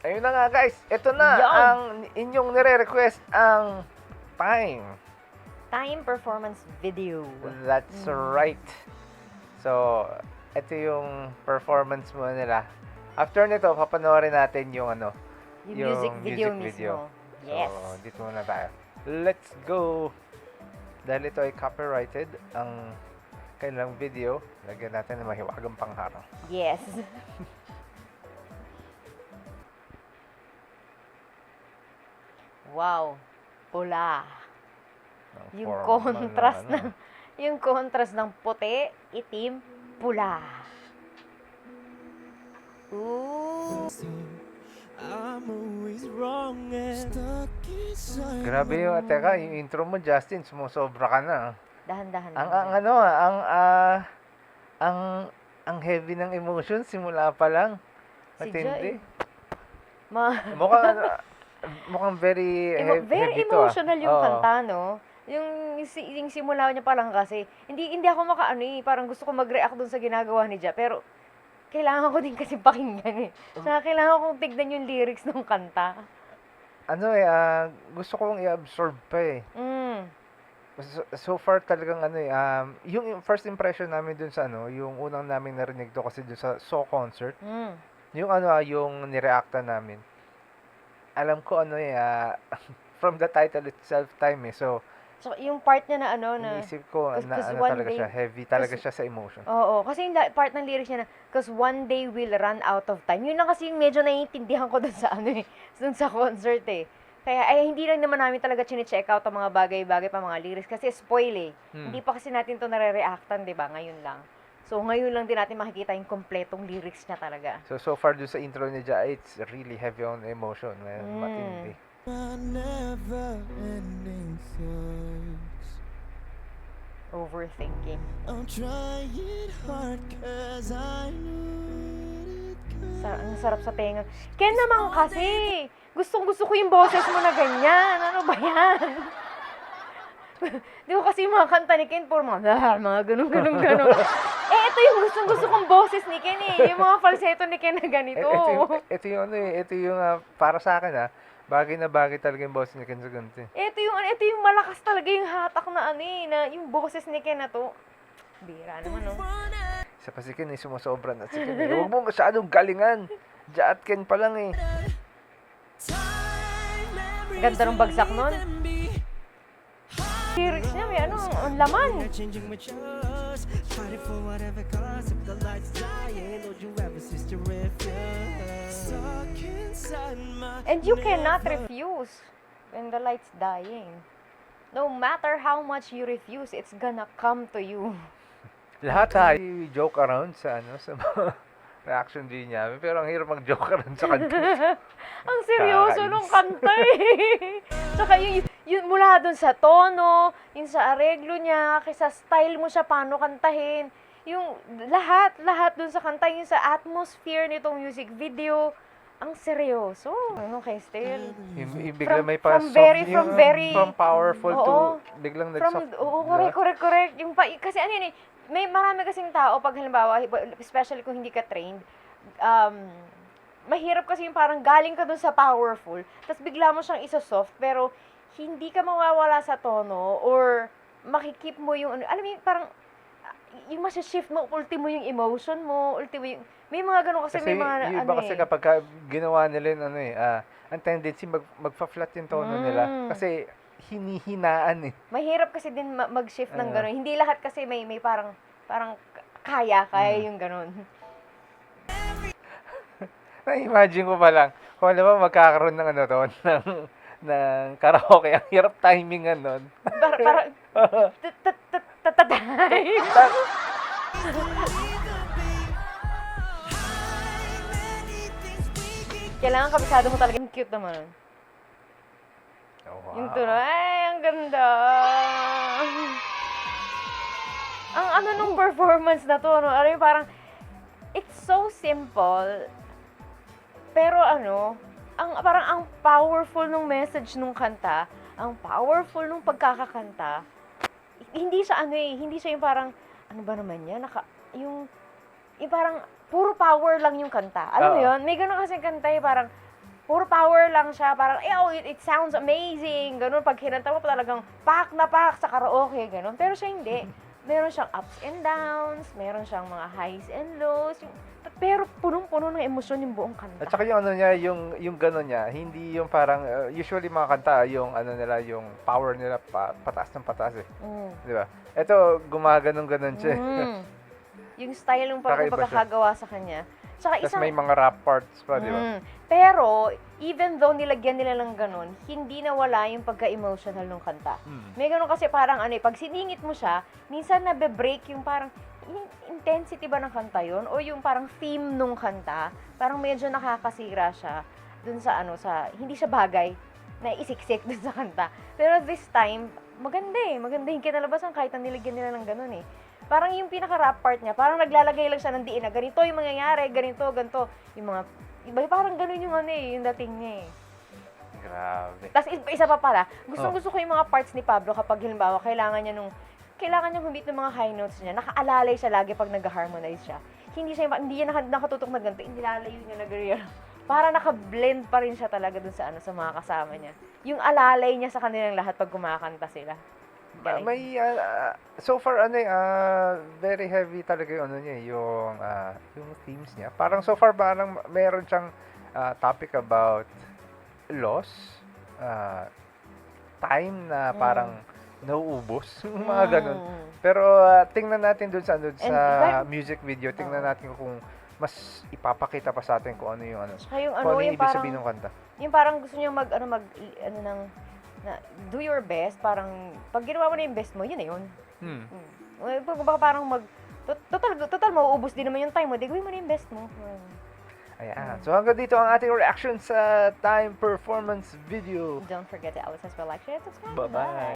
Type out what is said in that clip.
Ayun na nga guys, ito na Yan. ang inyong nire-request ang Time. Time performance video. That's right. So, ito yung performance mo nila. After nito, papanoorin natin yung ano, Yung music video mismo. Yes. So, dito muna tayo. Let's go! Dahil ito ay copyrighted, ang kanilang video, lagyan natin ng mahiwagang pangharang. Yes. Wow. Pula. Ang Yung formal contrast na, ng yung contrast ng puti, itim, pula. Ooh. I'm always wrong and stuck inside. Grabe yung, teka, yung intro mo, Justin, sumusobra ka na. Dahan-dahan. Ang ano, ang heavy ng emotion simula pa lang. Si Matindi. Joy. Ma Mukhang very very heavy to, emotional yung Oo. kanta, no? Yung simula niya pa lang kasi, hindi ako makaano eh, parang gusto ko mag-react dun sa ginagawa ni Ja, pero kailangan ko din kasi pakinggan eh. Saka kailangan kong tignan yung lyrics ng kanta. Ano gusto kong i-absorb pa eh. Mm. So far talagang ano eh, yung first impression namin dun sa ano, yung unang namin narinig to kasi dun sa concert, Mm. yung ano yung nireacta namin. Alam ko ano eh, from the title itself, Time eh. So, So, yung part niya na ano na, iniisip ko na Because ano one talaga day- siya, heavy talaga kasi- siya sa emotion. oo, kasi yung part ng lyrics niya na, cause one day we'll run out of time. Yun lang kasi yung medyo naiintindihan ko dun sa ano eh, dun sa concert eh. Kaya ay hindi lang naman namin talaga chine-check out ang mga bagay-bagay pa mga lyrics kasi spoil eh. Hindi pa kasi natin to nare-reactan, 'di ba? Ngayon lang. So ngayon lang din natin makikita yung kompletong lyrics niya talaga. So far dun sa intro ni Ja, it's really heavy on emotion. Matindi. My never-ending thoughts. Overthinking. I'm trying hard 'cause I know it could. Ang sarap sa tenga. Ken naman kasi, gustong-gusto ko yung boses mo na ganyan. Ano ba yan? Di ko kasi yung mga kanta ni Ken, puro mga ganun. Ito yung gustong-gusto kong boses ni Ken eh. Yung mga falsetto ni Ken na ganito. Ito yung ano eh, ito yung para sa akin bagay na bagay talaga yung boss ni Ken sa ganito eh. Ito yung malakas talaga yung hatak na ano eh, na yung boses ni Ken na to. Bira naman no. Sa pa si Ken eh, sumusobra na si Ken eh. Huwag mo masyadong galingan. Ja at Ken pa lang eh. Ganda ng bagsak nun. Lyrics niya, may ano, ang laman. Not changing my choice, fighting for whatever cause. If the lights dying, don't you ever cease to refuse. Stuck inside my And you cannot refuse when the light's dying. No matter how much you refuse, it's gonna come to you. Lahat tayo joke around sa ano sa mga reaction video niya. Pero ang hirap mag-joke around sa kanta. Ang seryoso Kakainis. nung kanta eh. Tsaka yung mula dun sa tono, yung sa areglo niya, sa style mo siya, paano kantahin. Yung lahat dun sa kanta, yung sa atmosphere nitong music video, ang seryoso. Ano kay Stell? Yung bigla may pa from very, from powerful to oo. biglang From, nag-soft. oo, correct. Yung kasi ano yun eh, may marami kasing tao, pag halimbawa, especially kung hindi ka trained, mahirap kasi yung parang galing ka dun sa powerful, tapos bigla mo siyang isa-soft, pero hindi ka mawawala sa tono, or makikip mo yung, alam mo yung parang, yung masya-shift mo, ultimo yung emotion mo, ultimo yung, may mga ganun kasi, Kasi may mga, yung iba kasi kapag ginawa nila yung ano eh, ang tendency magfa-flat yung tono nila. Kasi hinihinaan eh. mahirap kasi din mag-shift ng Oo. gano'n. Hindi lahat kasi may parang kaya yung gano'n. Na-imagine ko pa lang, kung alam mo magkakaroon ng ano to, ng karaoke, ang hirap timingan nun. Parang tatay. Kailangan kabisado mo talaga. Yung cute naman. Oh, wow. Yung tuno, ay, ang ganda. Ang ano nung performance na to, ano yung parang, it's so simple, pero ano, parang ang powerful nung message nung kanta, ang powerful nung pagkakakanta. Hindi siya ano eh, hindi siya yung parang, ano ba naman yan, yung parang, puro power lang yung kanta. Alam mo Oo. yun? May gano'n kasi kanta eh, parang, puro power lang siya. Parang, it sounds amazing. Ganun, pag kinanta mo, talagang pak na pak sa karaoke. Ganun. Pero siya hindi. Meron siyang ups and downs. Meron siyang mga highs and lows. Pero punong-puno ng emosyon yung buong kanta. At saka yung ano niya, yung gano'n niya, hindi yung parang, usually mga kanta, yung ano nila, yung power nila pataas ng pataas eh. Mm. Di ba? Ito, gumaganon-ganon siya. Yung style ng Kakaiba siya. pagkakagawa sa kanya. Tsaka Tapos may mga rap parts pa, di ba? Pero, even though nilagyan nila ng ganun, hindi nawala yung pagka-emotional ng kanta. May ganun kasi parang pag siningit mo siya, minsan nabe-break yung parang yung intensity ba ng kanta yun? O yung parang theme nung kanta, parang medyo nakakasira siya dun sa hindi siya bagay na isiksik dun sa kanta. Pero this time, maganda maganda yung kinalabasan kahit na nilagyan nila ng ganun eh. Parang yung pinaka-rap part niya, parang naglalagay lang siya ng diin na ganito yung mangyayari, ganito, ganito. Yung mga, iba parang ganun yung yung dating niya eh. Grabe. Tapos isa pa pala, gusto ko yung mga parts ni Pablo kapag halimbawa kailangan niya humit ng mga high notes niya, nakaalalay siya lagi pag nag-harmonize siya. Hindi niya nakatutok na ganito, inilalayo niya na ganyan. Para naka-blend pa rin siya talaga dun sa sa mga kasama niya. Yung alalay niya sa kanilang lahat pag kumakanta sila. Galing. May so far very heavy talaga yung niya, yung themes niya. Parang so far parang meron siyang topic about loss, time na parang nauubos, mga ganun. Pero tingnan natin dun sa music video, tingnan natin kung mas ipapakita pa sa atin kung ano yung Saka yung kung ano yung yung ibig parang, sabihin ng kanta. yung parang gusto niya do your best, parang pag ginawa mo na yung best mo, yun na yun. Baka parang total mauubos din naman yung time mo, di gawin mo na yung best mo. Ayan. So hanggang dito ang ating reaction sa time performance video. Don't forget to always like, share, subscribe. Bye-bye.